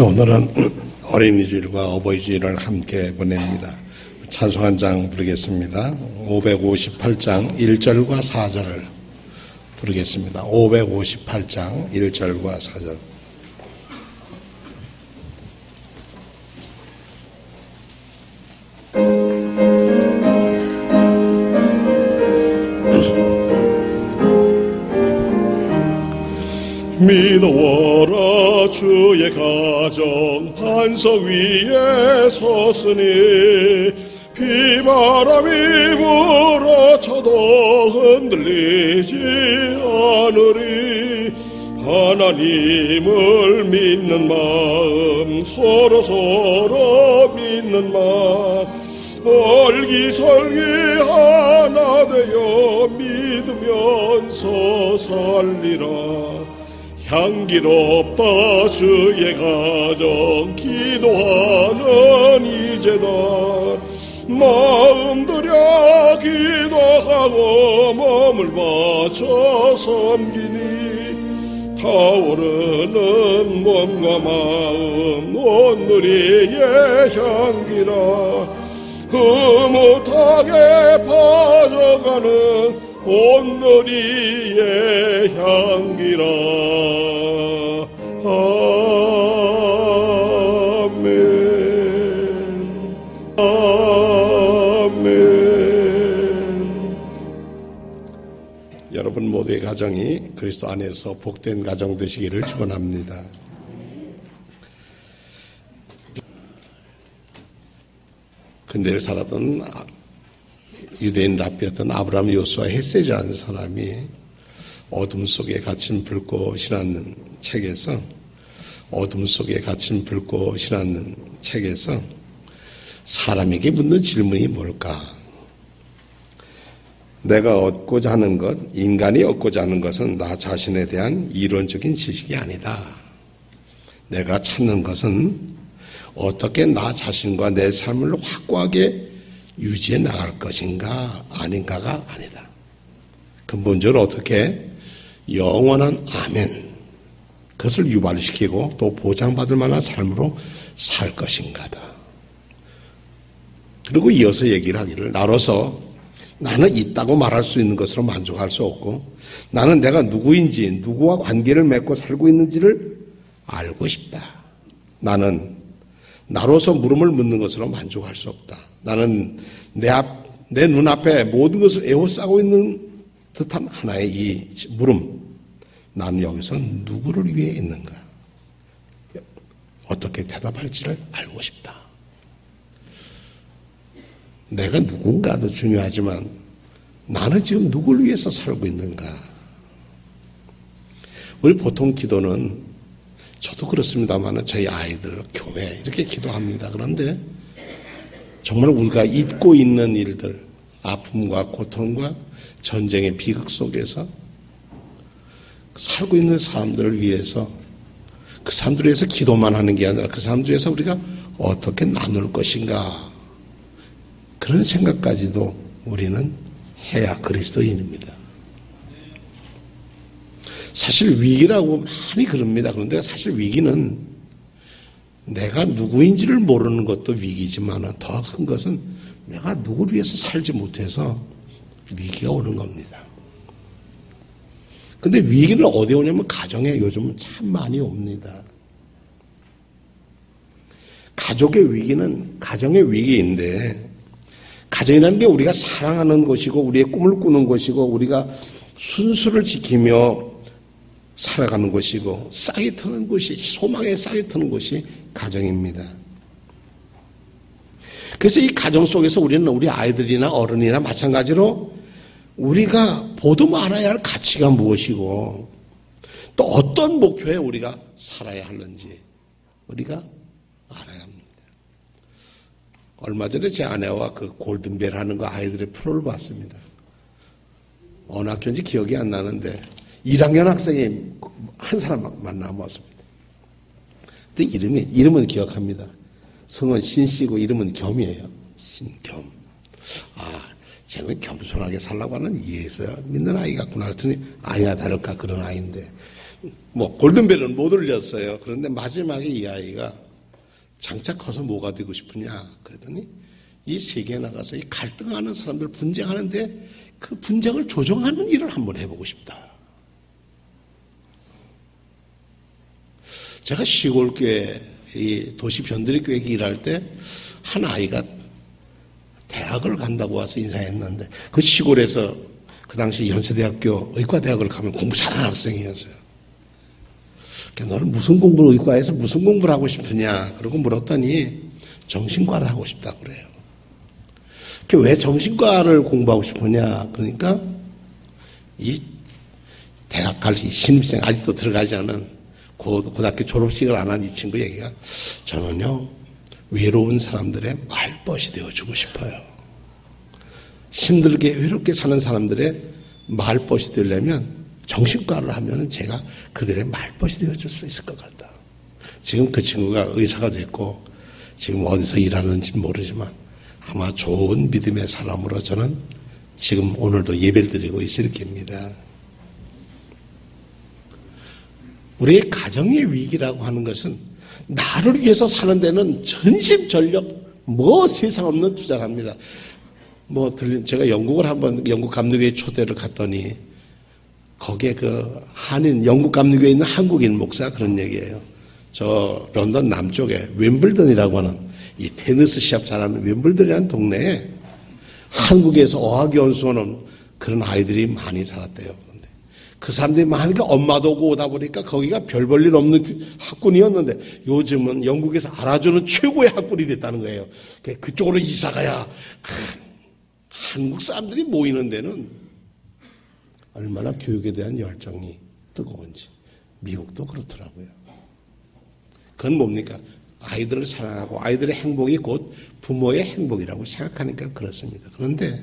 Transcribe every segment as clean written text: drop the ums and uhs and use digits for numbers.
오늘은 어린이주일과 어버이주일을 함께 보냅니다. 찬송 한 장 부르겠습니다. 558장 1절과 4절을 부르겠습니다. 558장 1절과 4절. 믿어라 주의 가정 반석 위에 섰으니 비바람이 불어쳐도 흔들리지 않으리. 하나님을 믿는 마음 서로 믿는 마음 얼기설기 하나 되어 믿으면서 살리라. 향기롭다 주의 가정 기도하는 이제다. 마음 들여 기도하고 몸을 바쳐 섬기니 타오르는 몸과 마음 온누리의 향기라. 흐뭇하게 퍼져가는 온누리의 향기라. 아멘. 아멘. 여러분 모두의 가정이 그리스도 안에서 복된 가정 되시기를 축원합니다. 근대를 살았던 유대인 랍비였던 아브라함 요수아 헤세지라는 사람이 어둠 속에 갇힌 불꽃이라는 책에서 사람에게 묻는 질문이 뭘까? 내가 얻고자 하는 것, 인간이 얻고자 하는 것은 나 자신에 대한 이론적인 지식이 아니다. 내가 찾는 것은 어떻게 나 자신과 내 삶을 확고하게 유지해 나갈 것인가 아닌가가 아니다. 근본적으로 어떻게 영원한 아멘 그것을 유발시키고 또 보장받을 만한 삶으로 살 것인가다. 그리고 이어서 얘기를 하기를 나로서 나는 있다고 말할 수 있는 것으로 만족할 수 없고 나는 내가 누구인지 누구와 관계를 맺고 살고 있는지를 알고 싶다. 나는 나로서 물음을 묻는 것으로 만족할 수 없다. 나는 내 눈앞에 모든 것을 에워싸고 있는 듯한 하나의 이 물음. 나는 여기서 누구를 위해 있는가? 어떻게 대답할지를 알고 싶다. 내가 누군가도 중요하지만 나는 지금 누구를 위해서 살고 있는가? 우리 보통 기도는 저도 그렇습니다만 저희 아이들, 교회 이렇게 기도합니다. 그런데 정말 우리가 잊고 있는 일들, 아픔과 고통과 전쟁의 비극 속에서 살고 있는 사람들을 위해서 그 사람들을 위해서 기도만 하는 게 아니라 그 사람들을 위해서 우리가 어떻게 나눌 것인가 그런 생각까지도 우리는 해야 그리스도인입니다. 사실 위기라고 많이 그럽니다. 그런데 사실 위기는 내가 누구인지를 모르는 것도 위기지만 더 큰 것은 내가 누구를 위해서 살지 못해서 위기가 오는 겁니다. 근데 위기는 어디에 오냐면 가정에 요즘은 참 많이 옵니다. 가족의 위기는 가정의 위기인데 가정이라는 게 우리가 사랑하는 것이고 우리의 꿈을 꾸는 것이고 우리가 순수를 지키며 살아가는 것이고 싹이 트는 곳이 소망에 싹이 트는 곳이 가정입니다. 그래서 이 가정 속에서 우리는 우리 아이들이나 어른이나 마찬가지로 우리가 보듬 알아야 할 가치가 무엇이고 또 어떤 목표에 우리가 살아야 하는지 우리가 알아야 합니다. 얼마 전에 제 아내와 그 골든벨 하는 거 아이들의 프로를 봤습니다. 어느 학교인지 기억이 안 나는데 1학년 학생이 한 사람만 남았습니다. 근데 이름은 기억합니다. 성은 신씨고 이름은 겸이에요. 신겸. 쟤는 겸손하게 살라고 하는 이해에서 믿는 아이 같구나 했더니 아니야 다를까 그런 아이인데 골든벨은 못 울렸어요. 그런데 마지막에 이 아이가 장차 커서 뭐가 되고 싶으냐 그랬더니 이 세계에 나가서 이 갈등하는 사람들 분쟁하는데 그 분쟁을 조정하는 일을 한번 해보고 싶다. 제가 시골교회, 이 도시 변두리 교회 일할 때 한 아이가 대학을 간다고 와서 인사했는데 그 시골에서 그 당시 연세대학교 의과대학을 가면 공부 잘하는 학생이었어요. 너는 무슨 공부를 의과에서 무슨 공부를 하고 싶으냐 그러고 물었더니 정신과를 하고 싶다고 그래요. 왜 정신과를 공부하고 싶으냐 그러니까 이 대학 갈 신입생 아직도 들어가지 않은 고등학교 졸업식을 안 한 이 친구 얘기가 저는요 외로운 사람들의 말벗이 되어주고 싶어요. 힘들게 외롭게 사는 사람들의 말벗이 되려면 정신과를 하면 제가 그들의 말벗이 되어줄 수 있을 것 같다. 지금 그 친구가 의사가 됐고 지금 어디서 일하는지 모르지만 아마 좋은 믿음의 사람으로 저는 지금 오늘도 예배를 드리고 있을 겁니다. 우리의 가정의 위기라고 하는 것은 나를 위해서 사는 데는 전심전력 세상 없는 투자를 합니다. 제가 영국 감리교회 초대를 갔더니 거기에 그 영국 감리교회에 있는 한국인 목사 그런 얘기예요. 저 런던 남쪽에 웸블던이라고 하는 이 테니스 시합 잘하는 웸블던이라는 동네에 한국에서 어학이 온수하는 그런 아이들이 많이 살았대요. 그 사람들이 많으니까 엄마도 오고 오다 보니까 거기가 별 볼 일 없는 학군이었는데 요즘은 영국에서 알아주는 최고의 학군이 됐다는 거예요. 그쪽으로 이사가야 한국 사람들이 모이는 데는 얼마나 교육에 대한 열정이 뜨거운지 미국도 그렇더라고요. 그건 뭡니까? 아이들을 사랑하고 아이들의 행복이 곧 부모의 행복이라고 생각하니까 그렇습니다. 그런데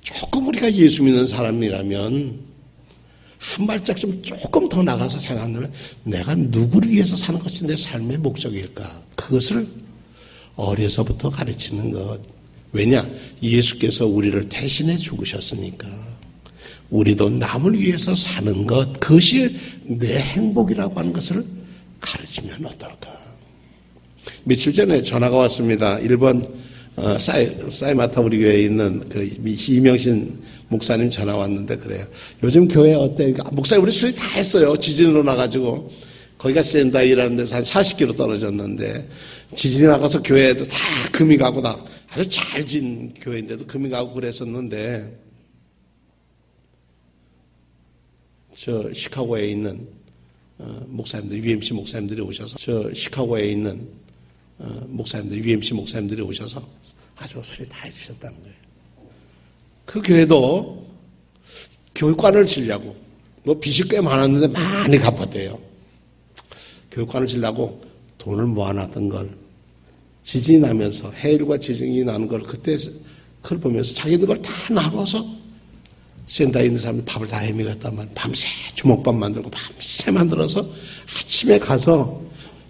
조금 우리가 예수 믿는 사람이라면 한 발짝 조금 더 나가서 생각하면 내가 누구를 위해서 사는 것이 내 삶의 목적일까? 그것을 어려서부터 가르치는 것. 왜냐? 예수께서 우리를 대신해 죽으셨으니까. 우리도 남을 위해서 사는 것, 그것이 내 행복이라고 하는 것을 가르치면 어떨까? 며칠 전에 전화가 왔습니다. 일본 사이마타 우리 교회에 있는 그 이명신 목사님 전화 왔는데 그래요. 요즘 교회 어때? 목사님 우리 수리 다 했어요. 지진으로 나가지고 거기가 센다이라는 데서 한 40km 떨어졌는데 지진이 나가서 교회에도 다 금이 가고 다 아주 잘 진 교회인데도 금이 가고 그랬었는데 저 시카고에 있는 목사님들 UMC 목사님들이 오셔서 UMC 목사님들이 오셔서 아주 수리 다 해주셨다는 거예요. 그 교회도 교육관을 지려고 빚이 꽤 많았는데 많이 갚았대요. 교육관을 지려고 돈을 모아놨던 걸 지진이 나면서 해일과 지진이 나는 걸 그때 그걸 보면서 자기들 걸 다 나눠서 센터에 있는 사람들 밥을 다 해먹었단 말이에요. 밤새 주먹밥 만들고 밤새 만들어서 아침에 가서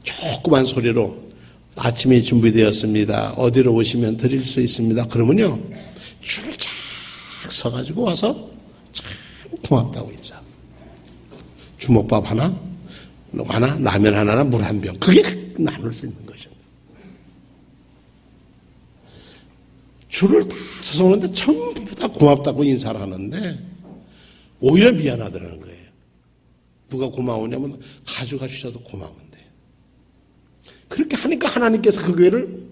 조그만 소리로 아침이 준비되었습니다. 어디로 오시면 드릴 수 있습니다. 그러면요 줄을 쫙 서가지고 와서 참 고맙다고 인사. 주먹밥 하나, 라면 하나나 물 한 병. 그게 나눌 수 있는 것입니다. 줄을 다 서서 오는데 전부 다 고맙다고 인사를 하는데 오히려 미안하더라는 거예요. 누가 고마우냐면 가져가 주셔도 고마운데. 그렇게 하니까 하나님께서 그 교회를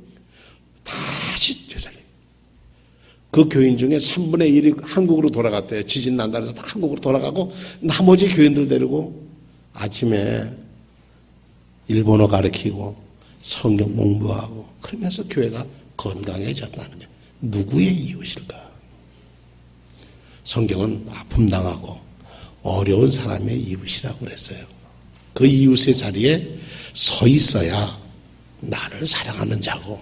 다시 되살려요. 그 교인 중에 3분의 1이 한국으로 돌아갔대요. 지진 난다 해서 다 한국으로 돌아가고 나머지 교인들 데리고 아침에 일본어 가르치고 성경 공부하고 그러면서 교회가 건강해졌다는 거예요. 누구의 이웃일까? 성경은 아픔당하고 어려운 사람의 이웃이라고 그랬어요. 그 이웃의 자리에 서 있어야 나를 사랑하는 자고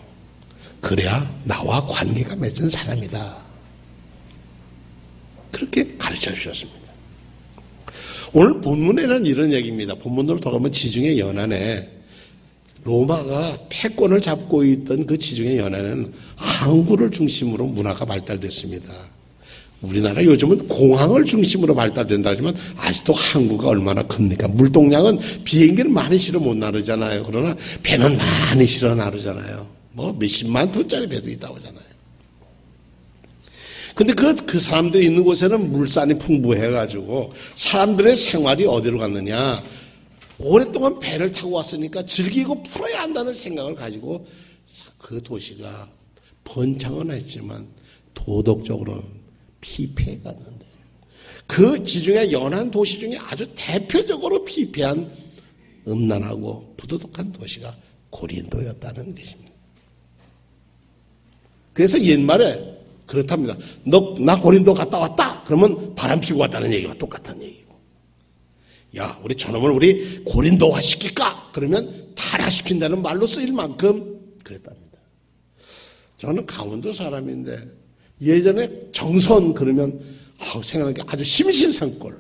그래야 나와 관계가 맺은 사람이다. 그렇게 가르쳐 주셨습니다. 오늘 본문에는 이런 얘기입니다. 본문으로 돌아가면 지중해 연안에 로마가 패권을 잡고 있던 그 지중해 연안에는 항구를 중심으로 문화가 발달됐습니다. 우리나라 요즘은 공항을 중심으로 발달된다 하지만 아직도 항구가 얼마나 큽니까? 물동량은 비행기는 많이 실어 못 나르잖아요. 그러나 배는 많이 실어 나르잖아요. 뭐 몇십만 톤짜리 배도 있다고 하잖아요. 근데 그 사람들이 있는 곳에는 물산이 풍부해가지고 사람들의 생활이 어디로 갔느냐? 오랫동안 배를 타고 왔으니까 즐기고 풀어야 한다는 생각을 가지고 그 도시가 번창은 했지만 도덕적으로는 피폐해 갔는데 그 지중해 연안 도시 중에 아주 대표적으로 피폐한 음란하고 부도덕한 도시가 고린도였다는 것입니다. 그래서 옛말에 그렇답니다. 나 고린도 갔다 왔다. 그러면 바람 피고 왔다는 얘기와 똑같은 얘기고. 야, 우리 저놈을 우리 고린도화 시킬까? 그러면 타락시킨다는 말로 쓰일 만큼 그랬답니다. 저는 강원도 사람인데 예전에 정선 그러면 생각하는 게 아주 심신상골.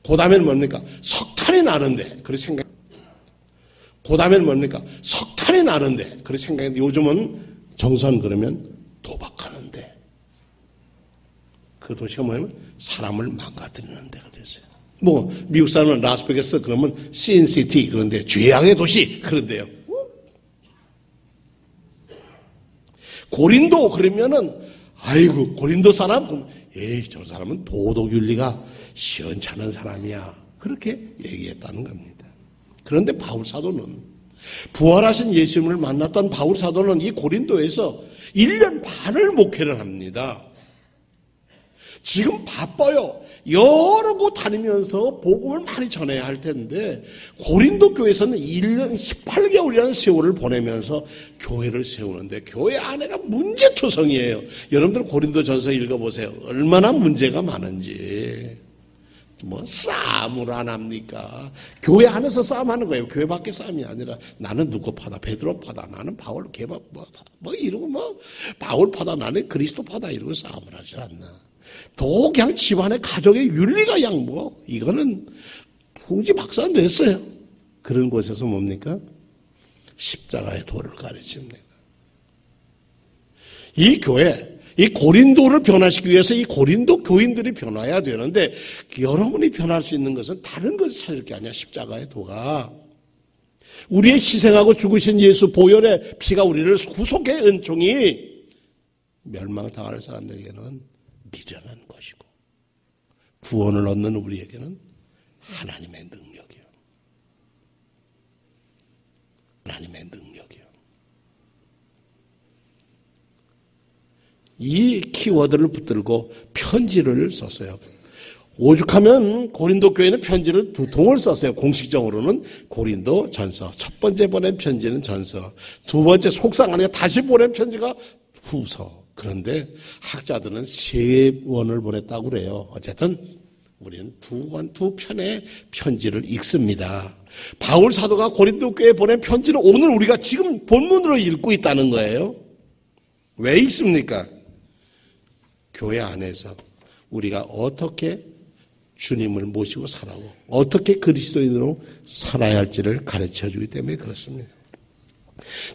그 다음에는 뭡니까? 석탄이 나는데 그렇게 생각. 그 다음에는 뭡니까? 석탄이 나는데 그렇게 생각했는데 요즘은 정선 그러면 도박하는데 그 도시가 뭐냐면 사람을 망가뜨리는 데가 됐어요. 뭐 미국 사람은 라스베가스 그러면 신시티 그런데 죄악의 도시 그런데요. 고린도 그러면은 아이고 고린도 사람 그럼 에이 저 사람은 도덕윤리가 시원찮은 사람이야 그렇게 얘기했다는 겁니다. 그런데 바울 사도는 부활하신 예수님을 만났던 바울 사도는 이 고린도에서 1년 반을 목회를 합니다. 지금 바빠요. 여러 곳 다니면서 복음을 많이 전해야 할 텐데 고린도 교회에서는 1년 18개월이라는 세월을 보내면서 교회를 세우는데 교회 안에가 문제투성이에요. 여러분들 고린도전서 읽어보세요. 얼마나 문제가 많은지. 뭐 싸움을 안 합니까? 교회 안에서 싸움하는 거예요. 교회 밖에 싸움이 아니라 나는 누구 파다 베드로 파다 나는 바울 개밥 뭐 이러고 뭐 바울 파다 나는 그리스도 파다 이러고 싸움을 하지 않나. 또 그냥 집안의 가족의 윤리가 그냥 뭐 이거는 풍지박산됐어요. 그런 곳에서 뭡니까? 십자가의 도를 가르칩니다. 이 교회 이 고린도를 변화시키기 위해서 이 고린도 교인들이 변화해야 되는데 여러분이 변할 수 있는 것은 다른 것을 찾을 게 아니야. 십자가의 도가 우리의 희생하고 죽으신 예수 보혈의 피가 우리를 구속의 은총이 멸망당할 사람들에게는 미련한 것이고 구원을 얻는 우리에게는 하나님의 능력이요. 하나님의 능력이요. 이 키워드를 붙들고 편지를 썼어요. 오죽하면 고린도 교회는 편지를 2통을 썼어요. 공식적으로는 고린도 전서. 첫 번째 보낸 편지는 전서. 두 번째 속상하니까 다시 보낸 편지가 후서. 그런데 학자들은 3권을 보냈다고 그래요. 어쨌든 우리는 두 편의 편지를 읽습니다. 바울 사도가 고린도 교회에 보낸 편지를 오늘 우리가 지금 본문으로 읽고 있다는 거예요. 왜 읽습니까? 교회 안에서 우리가 어떻게 주님을 모시고 살아고 어떻게 그리스도인으로 살아야 할지를 가르쳐주기 때문에 그렇습니다.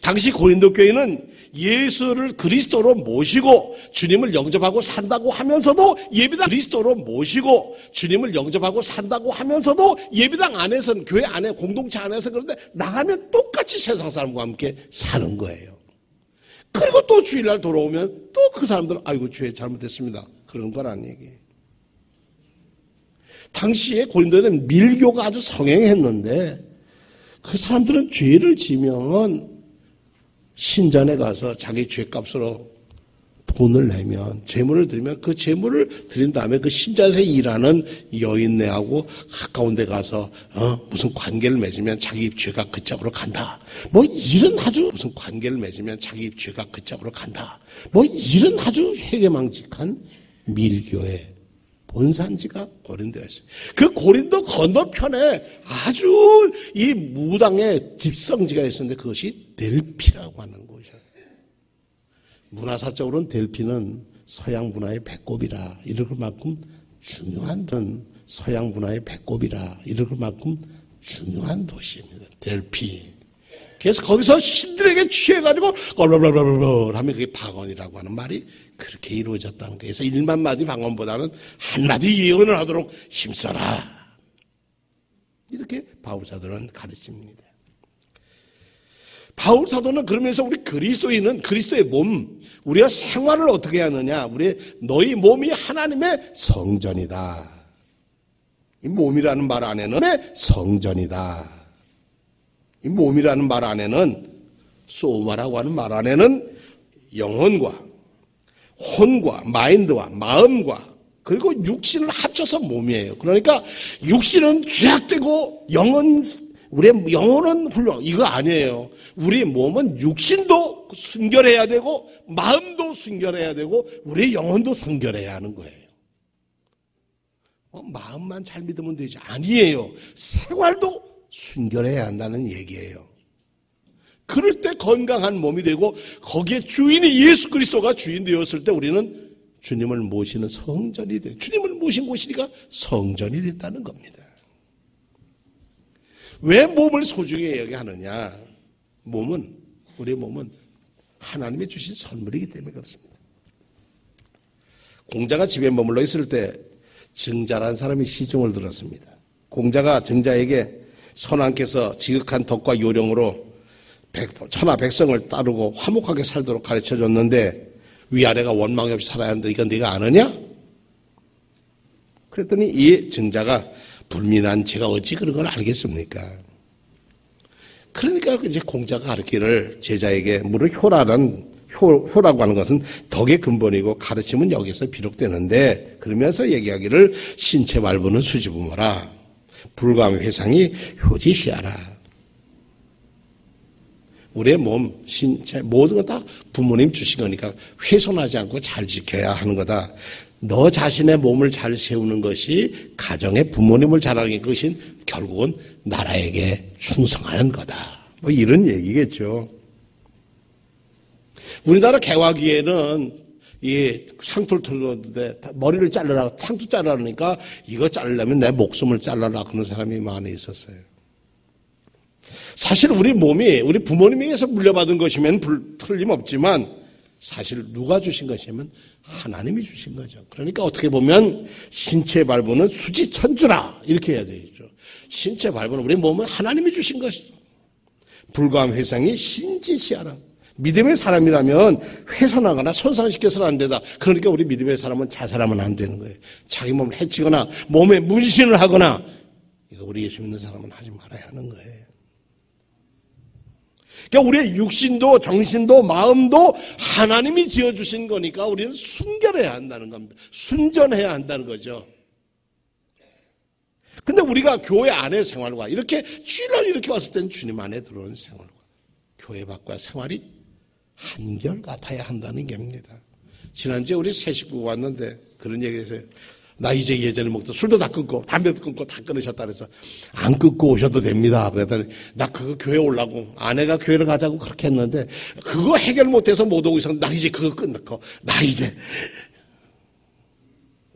당시 고린도 교회는 예수를 그리스도로 모시고 주님을 영접하고 산다고 하면서도 예배당 그리스도로 모시고 주님을 영접하고 산다고 하면서도 예배당 안에서는 교회 안에 공동체 안에서 그런데 나가면 똑같이 세상 사람과 함께 사는 거예요. 그리고 또 주일날 돌아오면 또 그 사람들은 아이고 주에 잘못했습니다. 그런 거란 얘기예요. 당시에 고린도에는 밀교가 아주 성행했는데 그 사람들은 죄를 지면 신전에 가서 자기 죄값으로 돈을 내면 재물을 드리면 그 재물을 드린 다음에 그 신전에서 일하는 여인네하고 가까운 데 가서 무슨 관계를 맺으면 자기 죄가 그 잡으러 간다. 뭐 이런 아주 무슨 관계를 맺으면 자기 죄가 그 잡으러 간다. 뭐 이런 아주 회개망직한 밀교의 본산지가 고린도였어요. 그 고린도 건너편에 아주 이 무당의 집성지가 있었는데 그것이 델피라고 하는 곳이에요. 문화사적으로는 델피는 서양 문화의 배꼽이라 이럴 만큼 중요한 서양 문화의 배꼽이라 이럴 만큼 중요한 도시입니다. 델피. 그래서 거기서 신들에게 취해가지고 얼얼얼얼얼 하면 그게 방언이라고 하는 말이 그렇게 이루어졌다는 거예요. 그래서 1만 마디 방언보다는 한 마디 예언을 하도록 힘써라. 이렇게 바울사도는 가르칩니다. 바울사도는 그러면서 우리 그리스도인은 그리스도의 몸, 우리가 생활을 어떻게 하느냐. 너희 몸이 하나님의 성전이다. 이 몸이라는 말 안에는 성전이다. 이 몸이라는 말 안에는 소마라고 하는 말 안에는 영혼과 혼과 마인드와 마음과 그리고 육신을 합쳐서 몸이에요. 그러니까 육신은 죄악되고 우리의 영혼은 훌륭. 이거 아니에요. 우리 몸은 육신도 순결해야 되고 마음도 순결해야 되고 우리의 영혼도 순결해야 하는 거예요. 마음만 잘 믿으면 되지. 아니에요. 생활도 순결해야 한다는 얘기예요. 그럴 때 건강한 몸이 되고 거기에 주인이 예수 그리스도가 주인 되었을 때 우리는 주님을 모시는 성전이 돼. 주님을 모신 곳이니까 성전이 됐다는 겁니다. 왜 몸을 소중히 여겨하느냐? 우리 몸은 하나님이 주신 선물이기 때문에 그렇습니다. 공자가 집에 머물러 있을 때 증자라는 사람이 시중을 들었습니다. 공자가 증자에게 선왕께서 지극한 덕과 요령으로 천하 백성을 따르고 화목하게 살도록 가르쳐줬는데 위아래가 원망이 없이 살아야 하는데 이건 네가 아느냐? 그랬더니 이 증자가 불민한 제가 어찌 그런 걸 알겠습니까? 그러니까 이제 공자가 가르치기를 제자에게 무릇 효라고 하는 것은 덕의 근본이고 가르침은 여기서 비롯되는데 그러면서 얘기하기를 신체 말부는 수지부모라 불감 회상이 효지시하라. 우리의 몸, 신체 모든 거 다 부모님 주신 거니까 훼손하지 않고 잘 지켜야 하는 거다. 너 자신의 몸을 잘 세우는 것이 가정의 부모님을 잘하는 것인 결국은 나라에게 충성하는 거다. 뭐 이런 얘기겠죠. 우리나라 개화기에는 이 상투를 털었는데 머리를 잘라라, 상투 잘라니까 이거 자르려면 내 목숨을 잘라라 그런 사람이 많이 있었어요. 사실 우리 몸이 우리 부모님에게서 물려받은 것이면 틀림없지만 사실 누가 주신 것이면 하나님이 주신 거죠. 그러니까 어떻게 보면 신체 발부는 수지천주라 이렇게 해야 되겠죠. 신체 발부는 우리 몸은 하나님이 주신 것이죠. 불감 회상이 신지시하라. 믿음의 사람이라면 훼손하거나 손상시켜서는 안 되다. 그러니까 우리 믿음의 사람은 자살하면 안 되는 거예요. 자기 몸을 해치거나 몸에 문신을 하거나 이거 우리 예수 믿는 사람은 하지 말아야 하는 거예요. 그러니까 우리의 육신도 정신도 마음도 하나님이 지어주신 거니까 우리는 순결해야 한다는 겁니다. 순전해야 한다는 거죠. 근데 우리가 교회 안의 생활과 이렇게 주일날 이렇게 왔을 때는 주님 안에 들어오는 생활과 교회 밖과 생활이 한결같아야 한다는 겁니다. 지난주에 우리 새 식구가 왔는데 그런 얘기 했어요. 나 이제 예전에 먹던 술도 다 끊고 담배도 끊고 다 끊으셨다 그래서 안 끊고 오셔도 됩니다. 그랬더니 나 그거 교회 오려고 아내가 교회를 가자고 그렇게 했는데 그거 해결 못해서 못 오고 있었는데 나 이제 그거 끊고 나 이제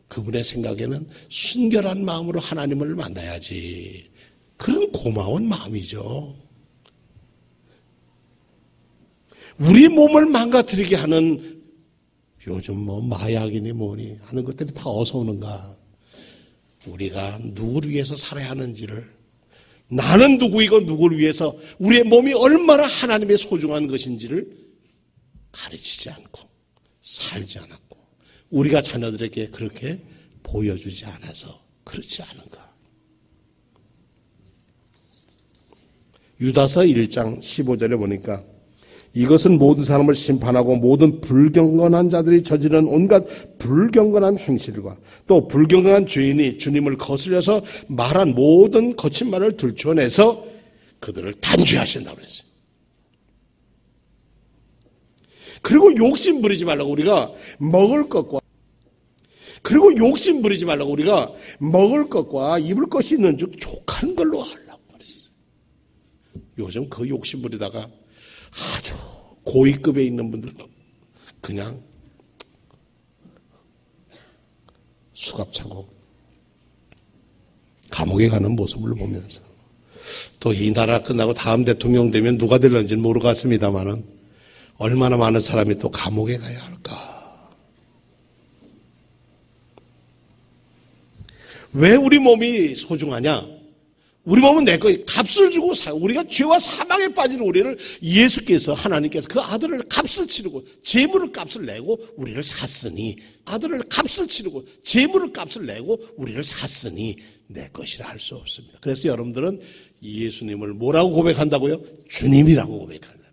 그분의 생각에는 순결한 마음으로 하나님을 만나야지. 그런 고마운 마음이죠. 우리 몸을 망가뜨리게 하는 요즘 뭐 마약이니 뭐니 하는 것들이 다 어디서 오는가. 우리가 누구를 위해서 살아야 하는지를 나는 누구이고 누구를 위해서 우리의 몸이 얼마나 하나님의 소중한 것인지를 가르치지 않고 살지 않았고 우리가 자녀들에게 그렇게 보여주지 않아서 그렇지 않은가. 유다서 1장 15절에 보니까 이것은 모든 사람을 심판하고 모든 불경건한 자들이 저지른 온갖 불경건한 행실과 또 불경건한 죄인이 주님을 거슬려서 말한 모든 거친 말을 들춰내서 그들을 단죄하신다고 그랬어요. 그리고 욕심 부리지 말라고 우리가 먹을 것과 입을 것이 있는 즉 족한 걸로 하려고 그랬어요. 요즘 그 욕심 부리다가 아주 고위급에 있는 분들도 그냥 수갑차고 감옥에 가는 모습을 보면서 또 이 나라 끝나고 다음 대통령 되면 누가 될런지는 모르겠습니다만은 얼마나 많은 사람이 또 감옥에 가야 할까? 왜 우리 몸이 소중하냐? 우리 몸은 내 거에 값을 주고 우리가 죄와 사망에 빠진 우리를 예수께서 하나님께서 그 아들을 값을 치르고 재물을 값을 내고 우리를 샀으니 아들을 값을 치르고 재물을 값을 내고 우리를 샀으니 내 것이라 할 수 없습니다. 그래서 여러분들은 예수님을 뭐라고 고백한다고요? 주님이라고 고백한단 말이에요.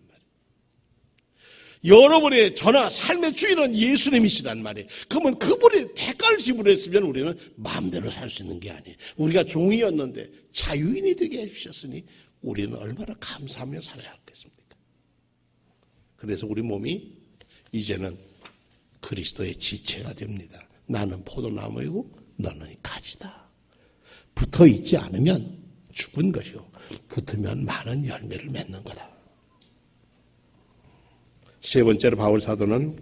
여러분의 전하 삶의 주인은 예수님이시란 말이에요. 그러면 그분이 대가를 지불했으면 우리는 마음대로 살 수 있는 게 아니에요. 우리가 종이었는데 자유인이 되게 해주셨으니 우리는 얼마나 감사하며 살아야 하겠습니까? 그래서 우리 몸이 이제는 그리스도의 지체가 됩니다. 나는 포도나무이고 너는 가지다. 붙어 있지 않으면 죽은 것이고 붙으면 많은 열매를 맺는 거다. 세 번째로 바울 사도는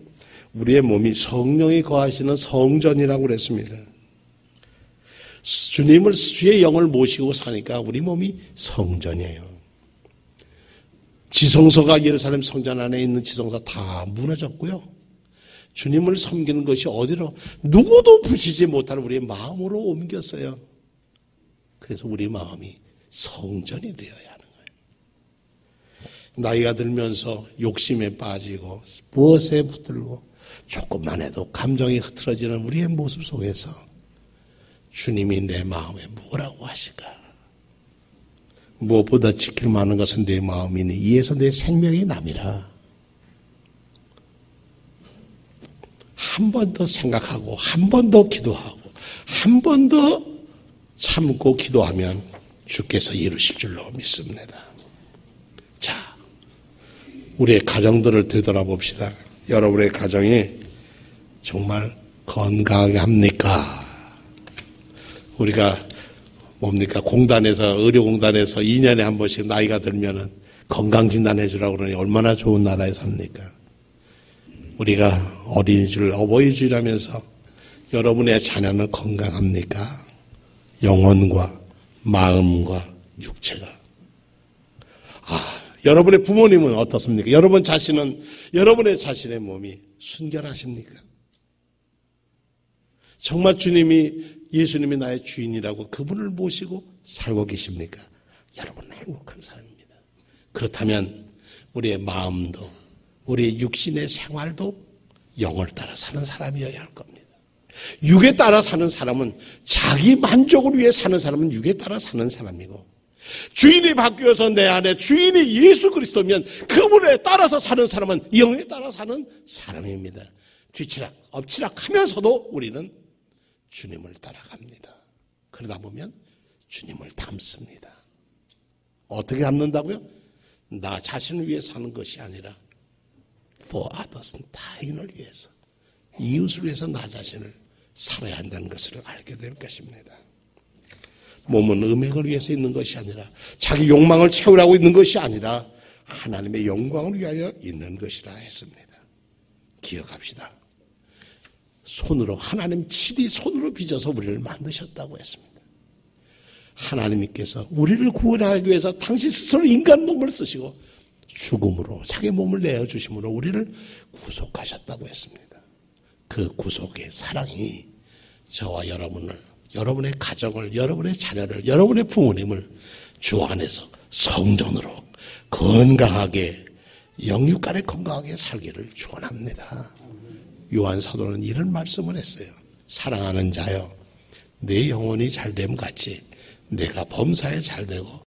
우리의 몸이 성령이 거하시는 성전이라고 그랬습니다. 주님을 주의 영을 모시고 사니까 우리 몸이 성전이에요. 지성소가 예루살렘 성전 안에 있는 지성소 다 무너졌고요. 주님을 섬기는 것이 어디로 누구도 부시지 못하는 우리의 마음으로 옮겼어요. 그래서 우리 마음이 성전이 되어야 하는 거예요. 나이가 들면서 욕심에 빠지고 무엇에 붙들고 조금만 해도 감정이 흐트러지는 우리의 모습 속에서 주님이 내 마음에 뭐라고 하실까? 무엇보다 지킬 만한 것은 내 마음이니 이에서 내 생명이 남이라. 한 번 더 생각하고 한 번 더 기도하고 한 번 더 참고 기도하면 주께서 이루실 줄로 믿습니다. 자, 우리의 가정들을 되돌아봅시다. 여러분의 가정이 정말 건강하게 합니까? 우리가 뭡니까? 공단에서, 의료공단에서 2년에 한 번씩 나이가 들면은 건강진단 해주라고 그러니 얼마나 좋은 나라에 삽니까? 우리가 어린이줄, 어버이줄이라면서 여러분의 자녀는 건강합니까? 영혼과 마음과 육체가. 여러분의 부모님은 어떻습니까? 여러분 자신은, 여러분의 자신의 몸이 순결하십니까? 정말 예수님이 나의 주인이라고 그분을 모시고 살고 계십니까? 여러분은 행복한 사람입니다. 그렇다면 우리의 마음도, 우리의 육신의 생활도 영을 따라 사는 사람이어야 할 겁니다. 육에 따라 사는 사람은 자기 만족을 위해 사는 사람은 육에 따라 사는 사람이고 주인이 바뀌어서 내 안에 주인이 예수 그리스도면 그분에 따라서 사는 사람은 영에 따라 사는 사람입니다. 뒤치락 엎치락 하면서도 우리는 주님을 따라갑니다. 그러다 보면 주님을 닮습니다. 어떻게 닮는다고요? 나 자신을 위해 사는 것이 아니라 for others, 타인을 위해서, 이웃을 위해서 나 자신을 살아야 한다는 것을 알게 될 것입니다. 몸은 음행을 위해서 있는 것이 아니라 자기 욕망을 채우라고 있는 것이 아니라 하나님의 영광을 위하여 있는 것이라 했습니다. 기억합시다. 손으로 하나님 칠이 손으로 빚어서 우리를 만드셨다고 했습니다. 하나님께서 우리를 구원하기 위해서 당신 스스로 인간 몸을 쓰시고 죽음으로 자기 몸을 내어주심으로 우리를 구속하셨다고 했습니다. 그 구속의 사랑이 저와 여러분을, 여러분의 가정을, 여러분의 자녀를, 여러분의 부모님을 주 안에서 성전으로 건강하게, 영육간에 건강하게 살기를 축원합니다. 요한 사도는 이런 말씀을 했어요. 사랑하는 자여, 내 영혼이 잘됨 같이 내가 범사에 잘되고